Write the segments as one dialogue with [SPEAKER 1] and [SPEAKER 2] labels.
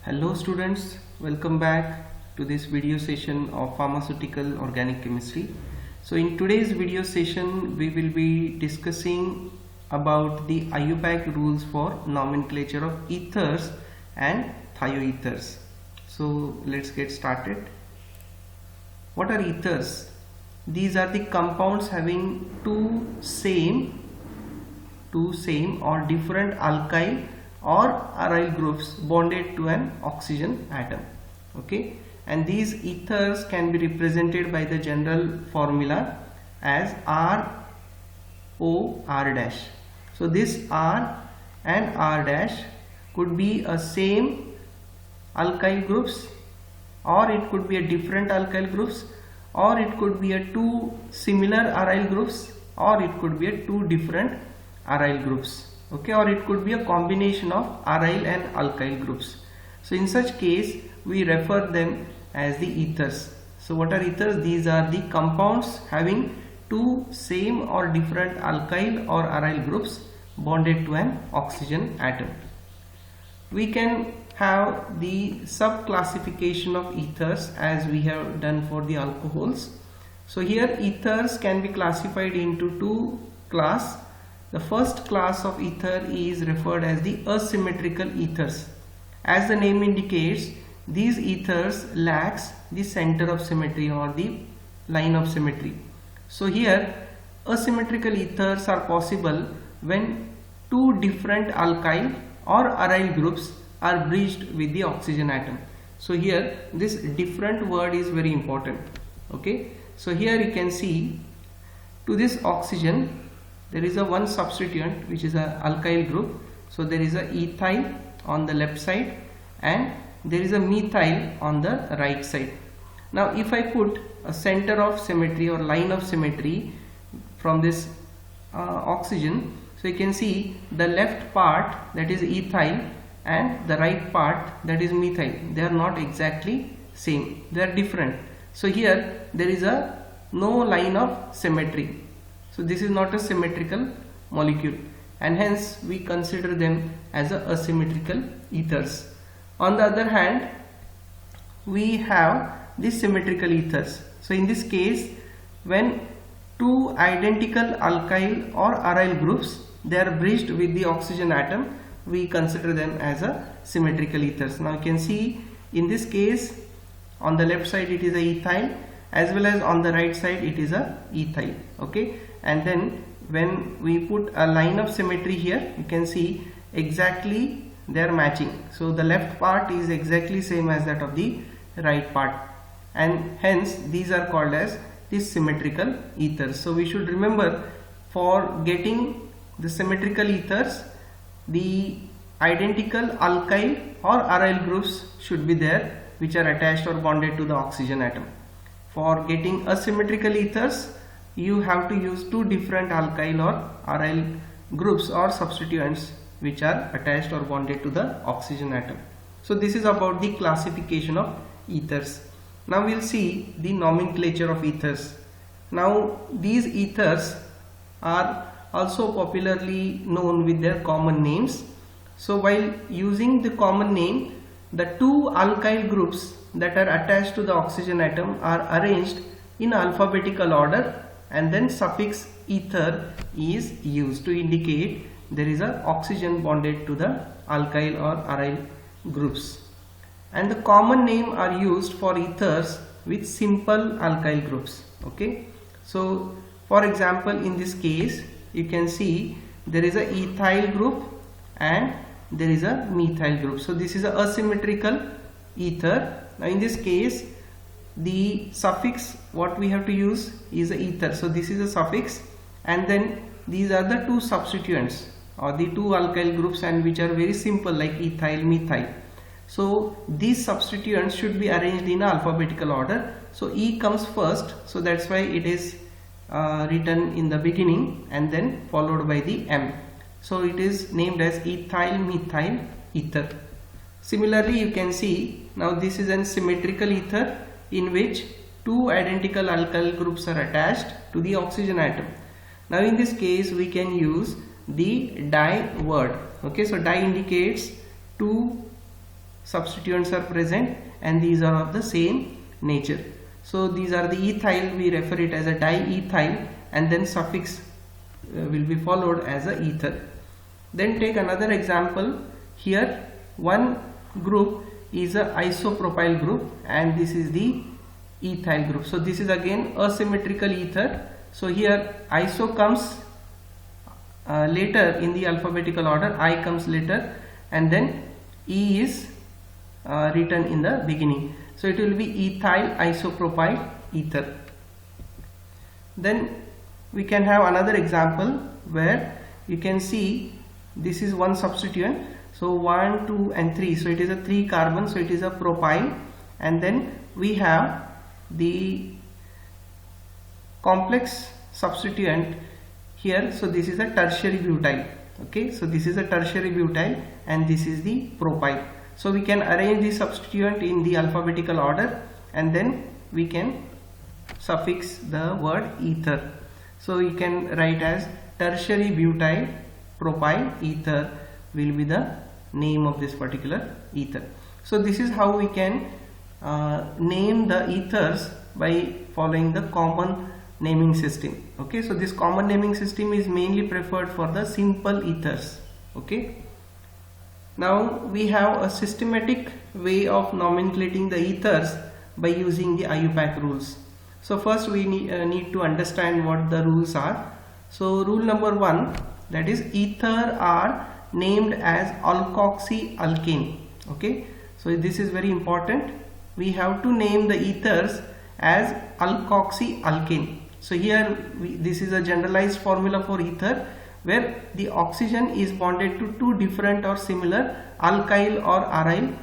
[SPEAKER 1] Hello students, welcome back to this video session of pharmaceutical organic chemistry. So in today's video session we will be discussing about the IUPAC rules for nomenclature of ethers and thioethers. So let's get started. What are ethers? These are the compounds having two same or different alkyl or aryl groups bonded to an oxygen atom. Okay, and these ethers can be represented by the general formula as R O R dash. So this R and R dash could be a same alkyl groups, or it could be a different alkyl groups, or it could be a two similar aryl groups, or it could be a two different aryl groups. Okay, or it could be a combination of aryl and alkyl groups. So in such case we refer them as the ethers. So what are ethers? These are the compounds having two same or different alkyl or aryl groups bonded to an oxygen atom. We can have the sub classification of ethers as we have done for the alcohols. So here ethers can be classified into two classes. The first class of ether is referred as the asymmetrical ethers. As the name indicates, these ethers lacks the center of symmetry or the line of symmetry. So here asymmetrical ethers are possible when two different alkyl or aryl groups are bridged with the oxygen atom. So here this different word is very important. Okay, so here you can see to this oxygen there is a one substituent which is a alkyl group. So there is a ethyl on the left side and there is a methyl on the right side. Now if I put a center of symmetry or line of symmetry from this oxygen, so you can see the left part, that is ethyl, and the right part, that is methyl. They are not exactly same, they are different. So here there is a no line of symmetry. So this is not a symmetrical molecule, and hence we consider them as a asymmetrical ethers. On the other hand, we have the symmetrical ethers. So in this case, when two identical alkyl or aryl groups they are bridged with the oxygen atom, we consider them as a symmetrical ethers. Now you can see in this case on the left side it is a ethyl, as well as on the right side it is a ethyl. Okay, and then when we put a line of symmetry here, you can see exactly they are matching. So the left part is exactly same as that of the right part, and hence these are called as the symmetrical ethers. So we should remember, for getting the symmetrical ethers, the identical alkyl or aryl groups should be there which are attached or bonded to the oxygen atom. For getting asymmetrical ethers, you have to use two different alkyl or aryl groups or substituents which are attached or bonded to the oxygen atom. So this is about the classification of ethers. Now we will see the nomenclature of ethers. Now these ethers are also popularly known with their common names. So while using the common name, the two alkyl groups that are attached to the oxygen atom are arranged in alphabetical order, and then suffix ether is used to indicate there is a oxygen bonded to the alkyl or aryl groups. And the common name are used for ethers with simple alkyl groups. Okay, so for example in this case you can see there is a ethyl group and there is a methyl group. So this is a asymmetrical ether. Now in this case the suffix what we have to use is a ether. So this is a suffix, and then these are the two substituents or the two alkyl groups, and which are very simple like ethyl, methyl. So these substituents should be arranged in alphabetical order. So E comes first, so that's why it is written in the beginning and then followed by the M. So it is named as ethyl methyl ether. Similarly you can see now this is an symmetrical ether in which two identical alkyl groups are attached to the oxygen atom. Now in this case we can use the di word. Okay, so di indicates two substituents are present and these are of the same nature. So these are the ethyl, we refer it as a diethyl, and then suffix will be followed as a ether. Then take another example. Here one group is a isopropyl group and this is the ethyl group. So this is again asymmetrical ether. So here iso comes later in the alphabetical order, I comes later, and then E is written in the beginning. So it will be ethyl isopropyl ether. Then we can have another example where you can see this is one substituent. So 1, 2 and 3. So it is a 3 carbon. So it is a propyl, and then we have the complex substituent here. So this is a tertiary butyl. Okay, so this is a tertiary butyl and this is the propyl. So we can arrange the substituent in the alphabetical order and then we can suffix the word ether. So you can write as tertiary butyl propyl ether will be the name of this particular ether. So this is how we can name the ethers by following the common naming system. Okay, so this common naming system is mainly preferred for the simple ethers. Okay, now we have a systematic way of nomenclating the ethers by using the IUPAC rules. So first we need to understand what the rules are. So rule number 1, that is ether are named as alkoxyalkane. Okay, so this is very important. We have to name the ethers as alkoxyalkane. So here this is a generalized formula for ether where the oxygen is bonded to two different or similar alkyl or aryl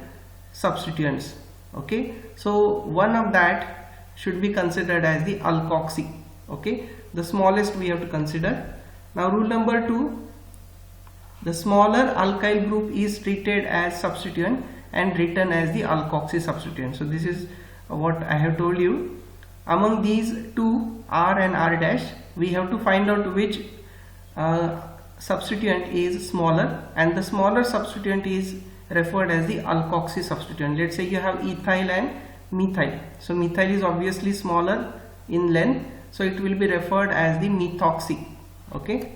[SPEAKER 1] substituents. Okay, so one of that should be considered as the alkoxy. Okay, the smallest we have to consider. Now rule number 2, the smaller alkyl group is treated as substituent and written as the alkoxy substituent. So this is what I have told you. Among these two, R and R dash, we have to find out which substituent is smaller, and the smaller substituent is referred as the alkoxy substituent. Let's say you have ethyl and methyl. So methyl is obviously smaller in length, so it will be referred as the methoxy. Okay,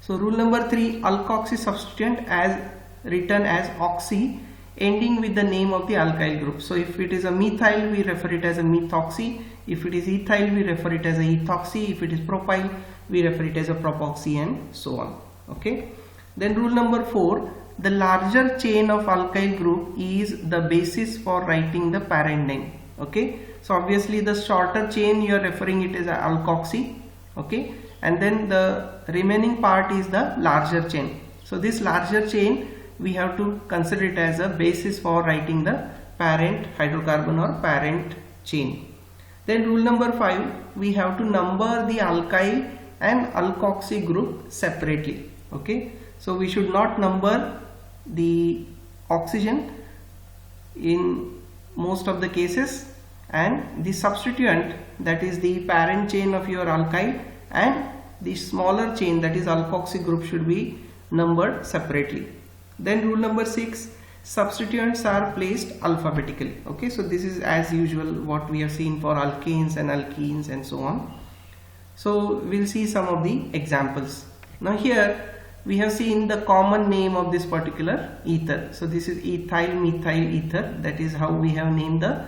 [SPEAKER 1] so rule number 3, alkoxy substituent as written as oxy ending with the name of the alkyl group. So if it is a methyl, we refer it as a methoxy. If it is ethyl, we refer it as a ethoxy. If it is propyl, we refer it as a propoxy, and so on. Okay, then rule number 4, the larger chain of alkyl group is the basis for writing the parent name. Okay, so obviously the shorter chain you are referring it as a alkoxy. Okay, and then the remaining part is the larger chain. So this larger chain we have to consider it as a basis for writing the parent hydrocarbon or parent chain. Then rule number 5, we have to number the alkyl and alkoxy group separately. Okay, so we should not number the oxygen in most of the cases, and the substituent, that is the parent chain of your alkyl, and the smaller chain, that is alkoxy group, should be numbered separately. Then rule number 6, substituents are placed alphabetically. Okay, so this is as usual what we have seen for alkanes and alkenes and so on. So we'll see some of the examples. Now here we have seen the common name of this particular ether. So this is ethyl methyl ether. That is how we have named the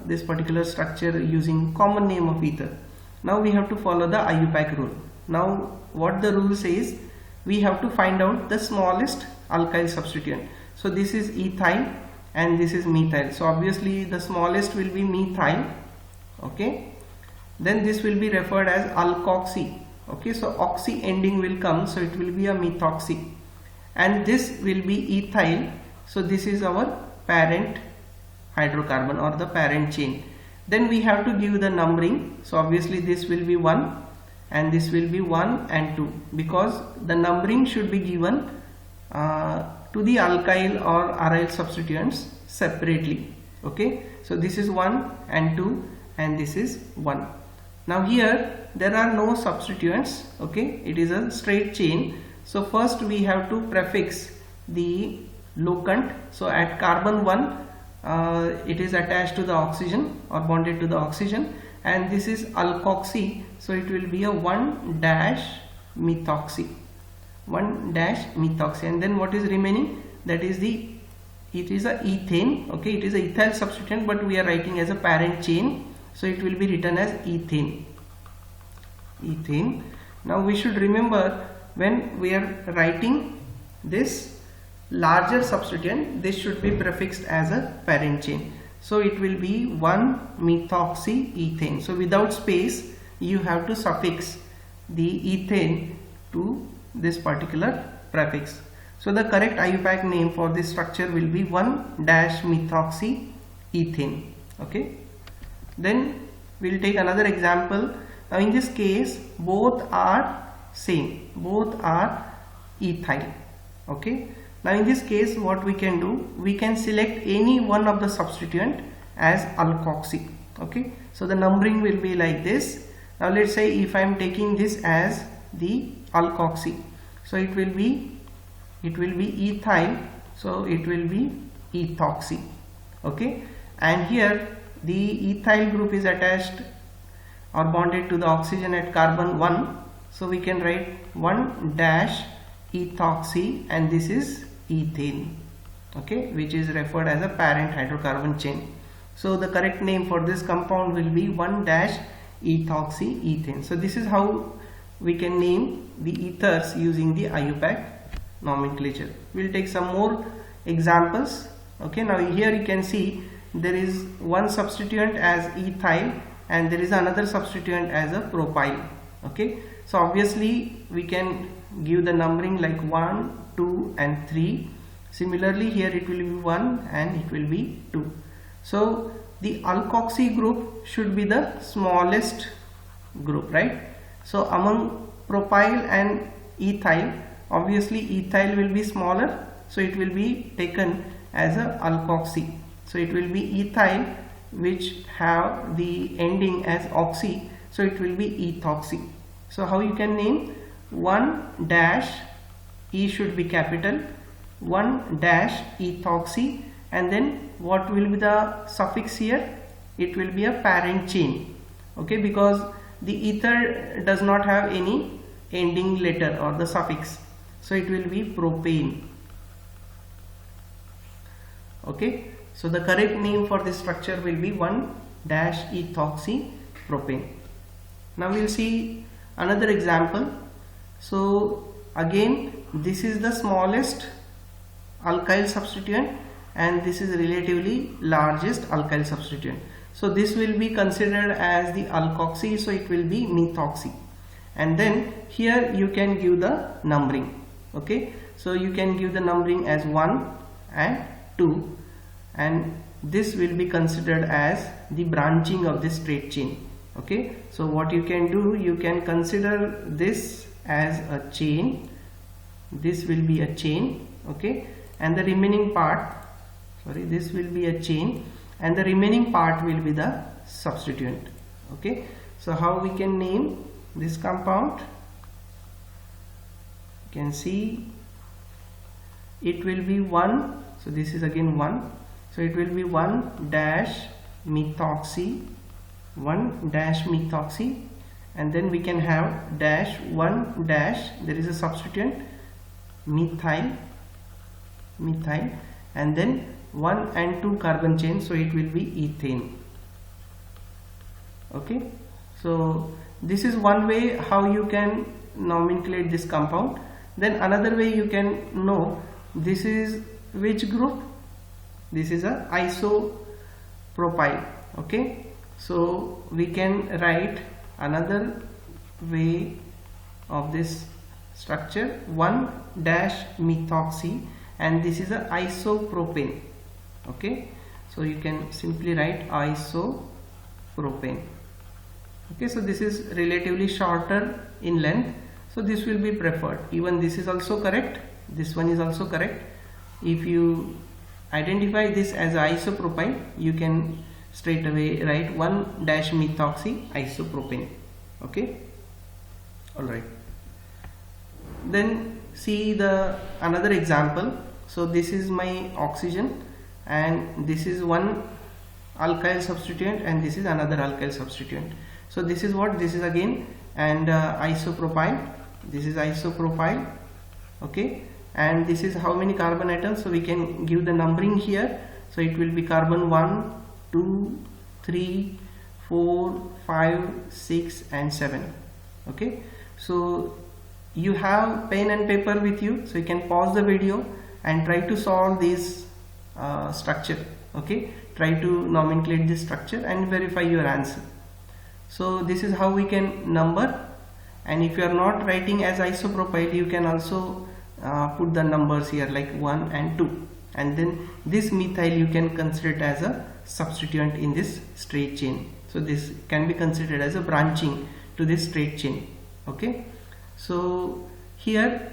[SPEAKER 1] this particular structure using common name of ether. Now we have to follow the IUPAC rule. Now what the rule says, we have to find out the smallest alkyl substituent. So this is ethyl and this is methyl. So obviously the smallest will be methyl. Okay, then this will be referred as alkoxy. Okay, so oxy ending will come, so it will be a methoxy, and this will be ethyl. So this is our parent hydrocarbon or the parent chain. Then we have to give the numbering. So obviously this will be 1 and this will be 1 and 2, because the numbering should be given to the alkyl or aryl substituents separately. Okay, so this is 1 and 2 and this is 1. Now here there are no substituents. Okay, it is a straight chain. So first we have to prefix the locant. So at carbon 1 it is attached to the oxygen or bonded to the oxygen, and this is alkoxy, so it will be a 1-methoxy, 1-methoxy. And then what is remaining, that is it is a ethane. Okay, it is a ethyl substituent, but we are writing as a parent chain, so it will be written as ethane. Now we should remember, when we are writing this larger substituent, this should be prefixed as a parent chain, so it will be 1-methoxyethane. So without space you have to suffix the ethane to this particular prefix. So the correct IUPAC name for this structure will be 1-methoxyethane. Okay, then we'll take another example. Now in this case both are same, both are ethyl. Okay, now in this case what we can do, we can select any one of the substituent as alkoxy. Okay, so the numbering will be like this. Now let's say if I am taking this as the alkoxy, so it will be ethyl, so it will be ethoxy. Okay, and here the ethyl group is attached or bonded to the oxygen at carbon 1, so we can write 1-ethoxy, and this is ethane. Okay, which is referred as a parent hydrocarbon chain. So the correct name for this compound will be 1-ethoxyethane. So this is how we can name the ethers using the IUPAC nomenclature. We'll take some more examples. Okay, now here you can see there is one substituent as ethyl and there is another substituent as a propyl. Okay, so obviously we can give the numbering like 1, 2 and 3. Similarly here it will be 1 and it will be 2. So the alkoxy group should be the smallest group, right? So among propyl and ethyl, obviously ethyl will be smaller, so it will be taken as a alkoxy. So it will be ethyl which have the ending as oxy, so it will be ethoxy. So how you can name? 1-E should be capital, 1-ethoxy, and then what will be the suffix here? It will be a parent chain. Okay, because the ether does not have any ending letter or the suffix, so it will be propane. Okay, so the correct name for this structure will be 1-ethoxypropane. Now we will see another example. So again this is the smallest alkyl substituent and this is relatively largest alkyl substituent. So this will be considered as the alkoxy, so it will be methoxy. And then here you can give the numbering. Okay, so you can give the numbering as 1 and 2, and this will be considered as the branching of this straight chain. Okay, so what you can do, you can consider this as a chain, this will be a chain. Okay, and the remaining part, this will be a chain and the remaining part will be the substituent. Okay, so how we can name this compound? You can see it will be 1, so this is again 1, so it will be 1-methoxy, 1-methoxy, and then we can have dash 1 dash, there is a substituent methyl, and then 1 and 2 carbon chain, so it will be ethane. Okay, so this is one way how you can nomenclate this compound. Then another way you can know this is which group. This is a isopropyl. Okay, so we can write another way of this structure, 1-methoxy, and this is a isopropane. Okay, so you can simply write isopropane. Okay, so this is relatively shorter in length, so this will be preferred. Even this is also correct, this one is also correct. If you identify this as isopropyl, you can straight away write 1-methoxy isopropane. Okay, all right. Then see the another example. So this is my oxygen, and this is one alkyl substituent, and this is another alkyl substituent. So this is what, this is again, and isopropyl, this is isopropyl, okay, and this is how many carbon atoms. So we can give the numbering here. So it will be carbon 1, 2, 3, 4, 5, 6 and 7. Okay, so you have pen and paper with you, so you can pause the video and try to solve this structure. Okay, try to nomenclate this structure and verify your answer. So this is how we can number, and if you are not writing as isopropyl, you can also put the numbers here like 1 and 2, and then this methyl you can consider it as a substituent in this straight chain. So this can be considered as a branching to this straight chain. Okay, so here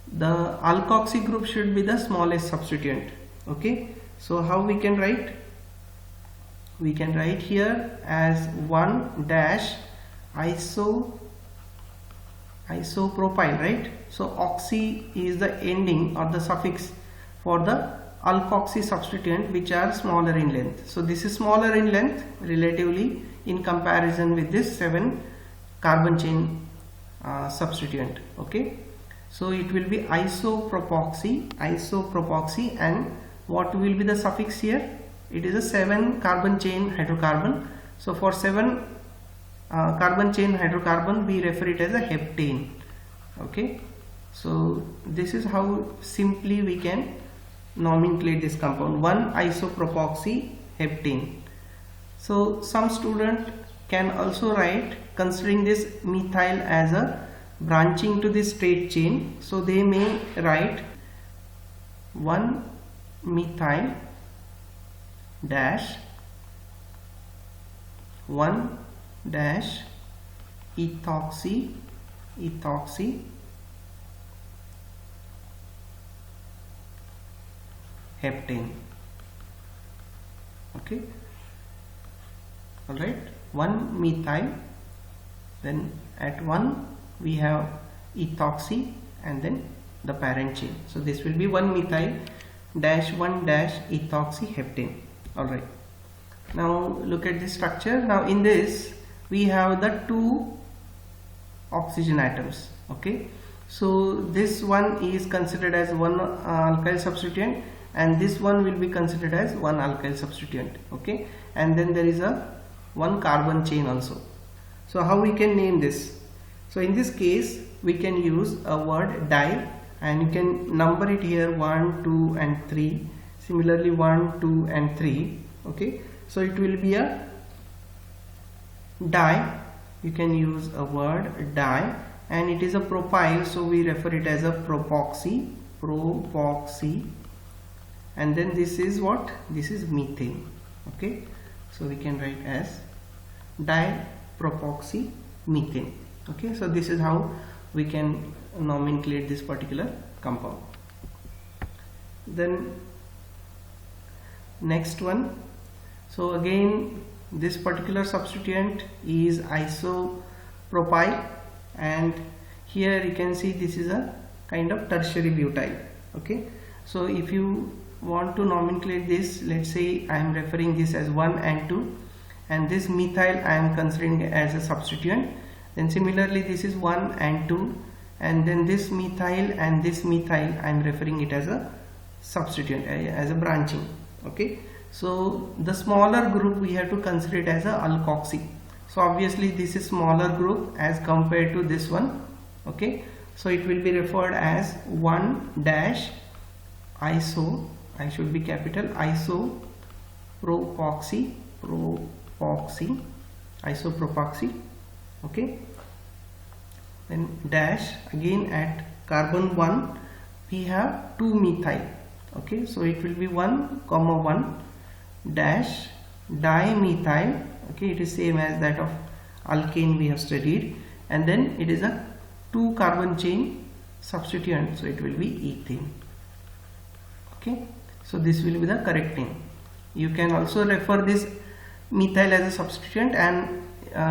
[SPEAKER 1] the alkoxy group should be the smallest substituent. Okay, so how we can write? We can write here as 1 dash isopropyl, right? So oxy is the ending or the suffix for the alkoxy substituent which are smaller in length. So this is smaller in length relatively in comparison with this 7 carbon chain substituent. Okay, so it will be isopropoxy, and what will be the suffix here? It is a 7 carbon chain hydrocarbon. So for 7 carbon chain hydrocarbon we refer it as a heptane. Okay, so this is how simply we can nomenclate this compound, 1 isopropoxy heptane. So some student can also write, considering this methyl as a branching to this straight chain, so they may write 1 methyl dash 1 dash ethoxy heptane. Okay, all right, 1 methyl, then at 1 we have ethoxy and then the parent chain. So this will be 1 methyl dash 1 dash ethoxy heptane. All right, now look at this structure. Now in this we have the 2 oxygen atoms. Okay, so this one is considered as one alkyl substituent, and this one will be considered as one alkyl substituent. Okay, and then there is a 1 carbon chain also. So how we can name this? So in this case we can use a word di, and you can number it here 1, 2 and 3. Similarly 1, 2 and 3. Okay, so it will be a di. You can use a word di, and it is a propyl, so we refer it as a propoxy, and then this is what? This is methane. Okay, so we can write as dipropoxy methane. Okay, so this is how we can nomenclate this particular compound. Then next one, so again this particular substituent is isopropyl, and here you can see this is a kind of tertiary butyl. Okay, so if you want to nomenclate this, let's say I am referring this as 1 and 2, and this methyl I am considering as a substituent. Then similarly this is 1 and 2, and then this methyl and this methyl I am referring it as a substituent, as a branching. Okay, so the smaller group we have to consider it as a alkoxy. So obviously this is smaller group as compared to this one. Okay, so it will be referred as 1 dash iso, I should be capital, isopropoxy, isopropoxy. Okay, then dash, again at carbon 1 we have 2 methyl. Okay, so it will be 1, 1 dash dimethyl. Okay, it is same as that of alkane we have studied, and then it is a 2 carbon chain substituent, so it will be ethane. Okay, so this will be the correct name. You can also refer this methyl as a substituent, and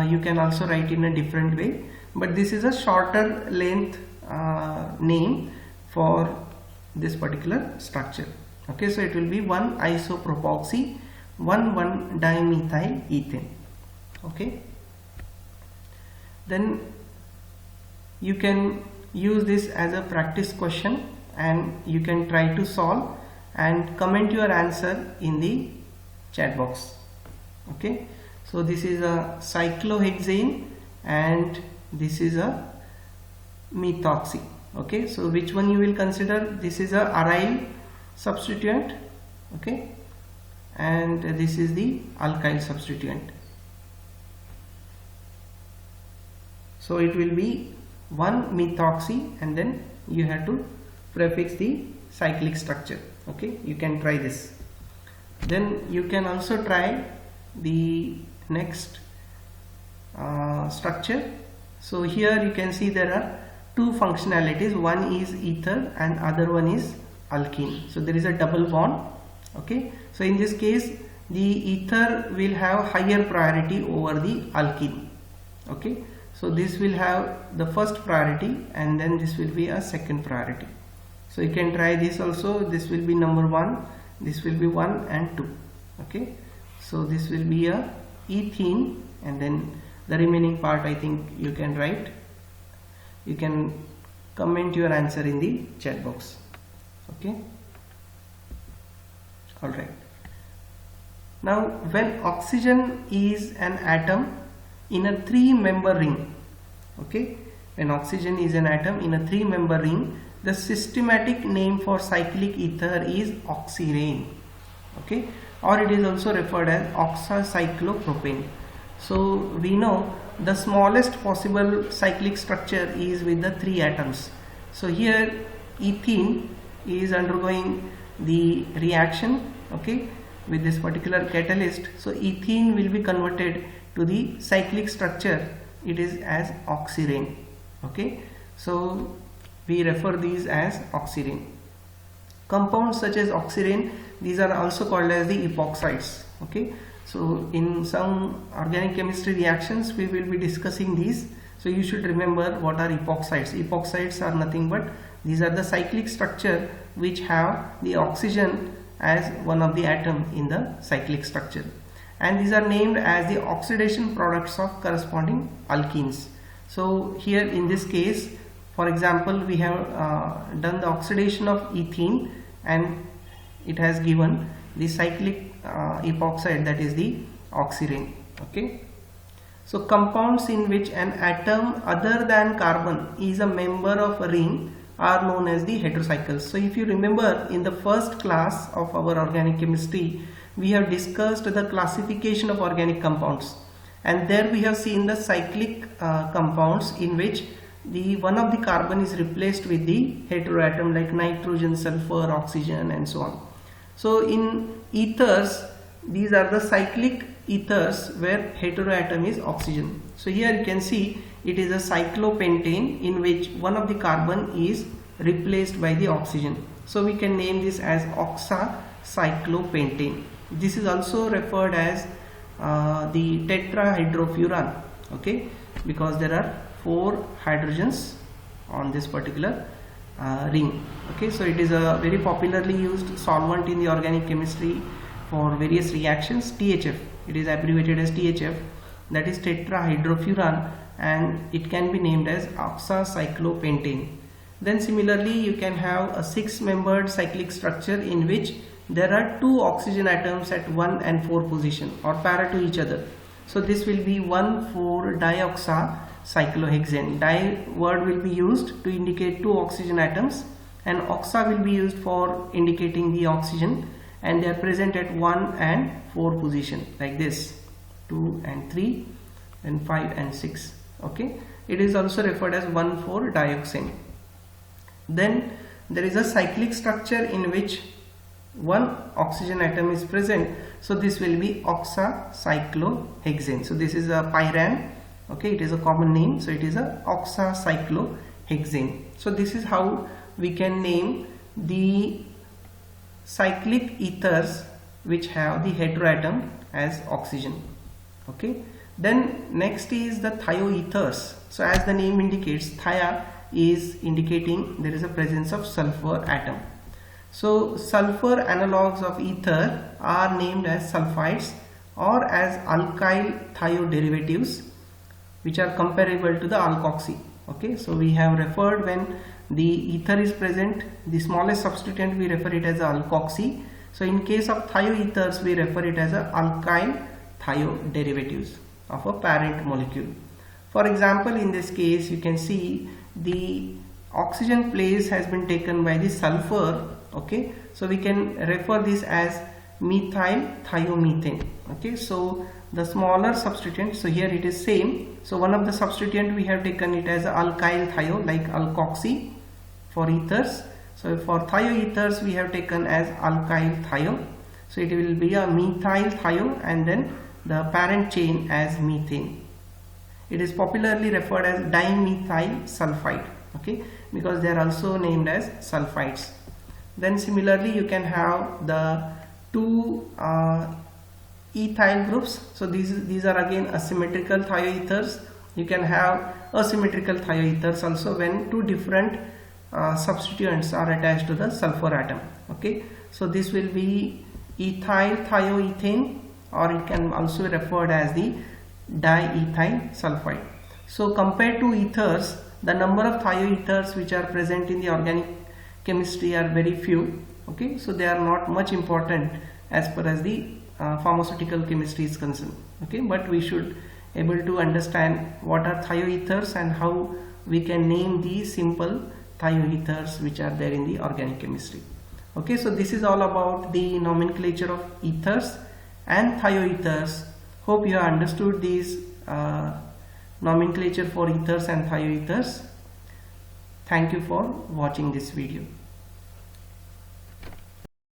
[SPEAKER 1] you can also write in a different way, but this is a shorter length name for this particular structure. Okay, so it will be 1 isopropoxy 1,1-dimethyl ethane. Okay, then you can use this as a practice question and you can try to solve and comment your answer in the chat box. Okay, so this is a cyclohexane and this is a methoxy. Okay, so which one you will consider? This is a aryl substituent, okay, and this is the alkyl substituent. So it will be 1 methoxy and then you have to prefix the cyclic structure. Okay, you can try this. Then you can also try the next structure. So here you can see there are two functionalities, one is ether and other one is alkene. So there is a double bond. Okay, so in this case the ether will have higher priority over the alkene. Okay, so this will have the first priority and then this will be a second priority. So you can try this also. This will be number 1, this will be 1 and 2. Okay, so this will be a ethene and then the remaining part I think you can write. You can comment your answer in the chat box. Okay, alright. Now when oxygen is an atom in a 3-member ring, okay, when oxygen is an atom in a 3-member ring, the systematic name for cyclic ether is oxirane. Okay, or it is also referred as oxacyclopropane. So we know the smallest possible cyclic structure is with the 3 atoms. So here ethene is undergoing the reaction, okay, with this particular catalyst. So ethene will be converted to the cyclic structure, it is as oxirane. Okay, so we refer these as oxirane. Compounds such as oxirane, these are also called as the epoxides. Okay, so in some organic chemistry reactions we will be discussing these. So you should remember what are epoxides. Epoxides are nothing but these are the cyclic structure which have the oxygen as one of the atom in the cyclic structure, and these are named as the oxidation products of corresponding alkenes. So here in this case, for example, we have done the oxidation of ethene and it has given the cyclic epoxide, that is the oxirane. Okay, so compounds in which an atom other than carbon is a member of a ring are known as the heterocycles. So if you remember, in the first class of our organic chemistry we have discussed the classification of organic compounds, and there we have seen the cyclic compounds in which the one of the carbon is replaced with the heteroatom like nitrogen, sulfur, oxygen and so on. So in ethers, these are the cyclic ethers where heteroatom is oxygen. So here you can see it is a cyclopentane in which one of the carbon is replaced by the oxygen. So we can name this as oxacyclopentane. This is also referred as the tetrahydrofuran, okay, because there are 4 hydrogens on this particular ring. Okay, so it is a very popularly used solvent in the organic chemistry for various reactions. THF, it is abbreviated as THF, that is tetrahydrofuran, and it can be named as oxacyclopentane. Then similarly you can have a 6-membered cyclic structure in which there are 2 oxygen atoms at 1 and 4 position or para to each other. So this will be 1,4-dioxacyclohexane. Di word will be used to indicate 2 oxygen atoms, and oxa will be used for indicating the oxygen, and they are present at 1 and 4 position like this, 2 and 3 and 5 and 6. Okay, it is also referred as 1,4-dioxane. Then there is a cyclic structure in which 1 oxygen atom is present, so this will be oxacyclohexane. So this is a pyran, okay, it is a common name, so it is a oxacyclohexane. So this is how we can name the cyclic ethers which have the heteroatom as oxygen. Okay, then next is the thioethers. So as the name indicates, thia is indicating there is a presence of sulfur atom. So sulfur analogues of ether are named as sulfides or as alkyl thioderivatives, which are comparable to the alkoxy. Okay, so we have referred when the ether is present, the smallest substituent, we refer it as alkoxy. So in case of thioethers, we refer it as a alkyl thioderivatives of a parent molecule. For example, in this case you can see the oxygen place has been taken by the sulfur. Okay, so we can refer this as methyl thiomethane. Okay, so the smaller substituent, so here it is same, so one of the substituent we have taken it as alkyl thio, like alkoxy for ethers. So for thioethers we have taken as alkyl thio, so it will be a methyl thio and then the parent chain as methane. It is popularly referred as dimethyl sulfide, okay, because they are also named as sulfides. Then similarly you can have the two ethyl groups. So these are again asymmetrical thioethers. You can have asymmetrical thioethers also when two different substituents are attached to the sulfur atom. Okay, so this will be ethyl thioethane, or it can also be referred as the diethyl sulfide. So compared to ethers, the number of thioethers which are present in the organic chemistry are very few. Okay, so they are not much important as far as the pharmaceutical chemistry is concerned. Okay, but we should able to understand what are thioethers and how we can name the simple thioethers which are there in the organic chemistry. Okay, so this is all about the nomenclature of ethers and thioethers. Hope you have understood these nomenclature for ethers and thioethers. Thank you for watching this video.